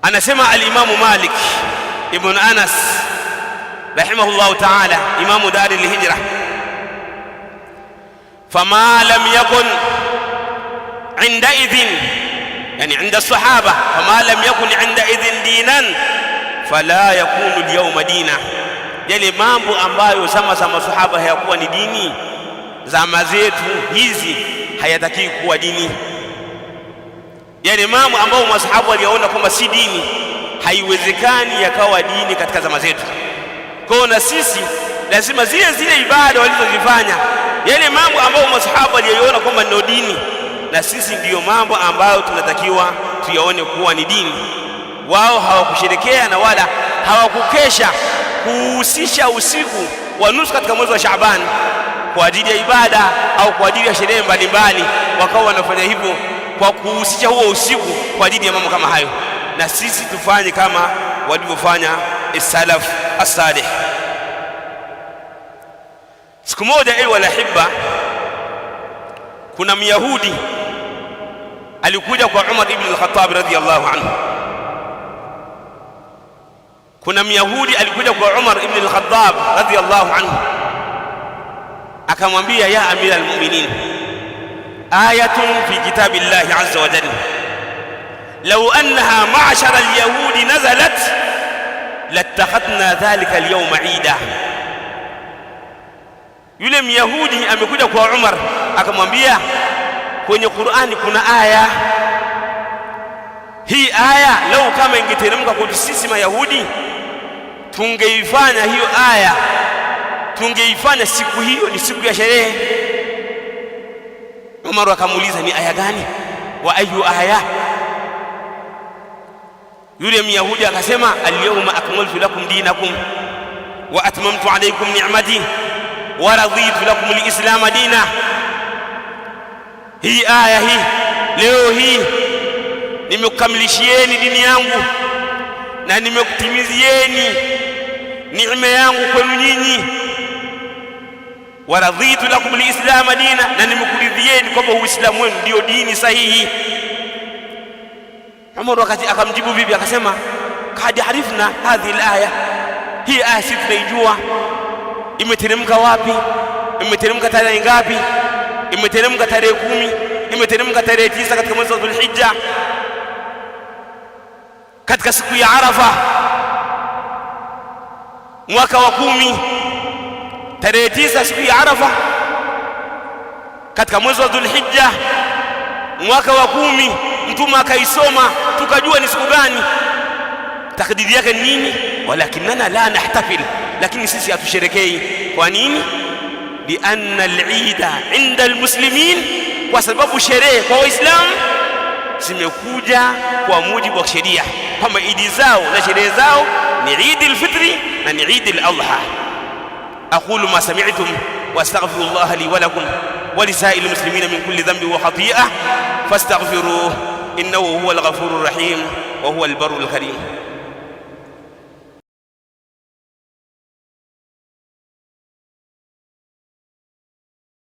Anasema al-Imamu Malik ibn Anas rahimahullahu ta'ala, imamu dar al-hijra, fama lam yakun inda idhin, yani inda sahaba, fama lam yakun inda idhin dinan fala yakunu al-yawma dina. Yale mambo ambayo zama za masahaba hayakuwa ni dini, zama zetu hizi hayataki kuwa dini. Yale mambo ambayo masahaba waliona kwamba si dini, haiwezekani yakawa dini katika zama zetu. Kwa hiyo na sisi lazima zile ibada walizozifanya, yale mambo ambayo masahaba waliona kwamba ndio dini, na sisi ndiyo mambo ambayo tunatakiwa tuyaone kuwa ni dini. Wao hawakusherekea na wala hawakukesha kuhusisha usiku wa nusu katika mwezi wa Shaaban kwa ajili ya ibada au kwa ajili ya sherehe mbalimbali, wakawa wanafanya hivyo kwa kuhusisha huo usiku kwa ajili ya mambo kama hayo. Na sisi tufanye kama walivyofanya as-salaf as-salih. Siku moja, ayu alahibba, kuna Myahudi alikuja kwa Umar ibn al-Khattab radhiyallahu anhu. Kuna Myahudi alikuja kwa Umar ibn al-Khattab radhiyallahu anhu, akamwambia, ya amira al-mu'minin, ayatun fi kitabillahi azza wa jalla law annaha ma'shara al-yahudi nazalat lattakhadna dhalika al-yawma 'ida. Yule Myahudi amekuja kwa Umar akamwambia, kwenye Qur'ani kuna aya hii, aya lau kama ingeteremka kwa sisi Mayahudi tungeifanya hiyo aya, tungeifanya siku hiyo ni siku ya sherehe. Umar akamuuliza, ni aya gani? Wa ayu aya? Yule Myahudi akasema, al-yawma akmaltu lakum dinakum wa atmamtu alaykum ni'mati wa raditu lakum al-islam dina. Hii aya hii leo hii nimekukamilishieni dini yangu na nimekutimizieni neema yangu kwenu nyinyi. Wa raditu lakum al-islam dina, na nimekuridhieni kwamba Uislamu wenu ndio dini sahihi. Umar wakati akamjibu vipi? Akasema, kad arifna hadhihi al-aya, hii aya sisi tunaijua. Imeteremka wapi? Imeteremka tarehe ngapi? Imeteremka tarehe 10, imeteremka tarehe 9 katika mwezi wa Dhulhijja, katika siku ya Arafa mwaka wa 10, tarehe 9 siku ya Arafa katika mwezi wa Dhulhijja mwaka wa 10. Mtume akaisoma tukajua ni siku gani. Takdiri yake ni nini? Walakinana la nahtafil, lakini sisi hatusherekei. Kwa nini? Lianna al-eida inda al-muslimin, kwa sababu sherehe kwa Waislamu zimekuja kwa mujibu wa sheria, kama idi zao na sherehe zao ni Eid al-Fitri na ni Eid al-Adha. aqulu ma sami'tum wa astaghfirullaha li wa lakum wa lisa'il muslimina min kulli dhanbin wa khati'ah fastaghfiruhu innahu huwal ghafurur rahim wa huwal barrul karim.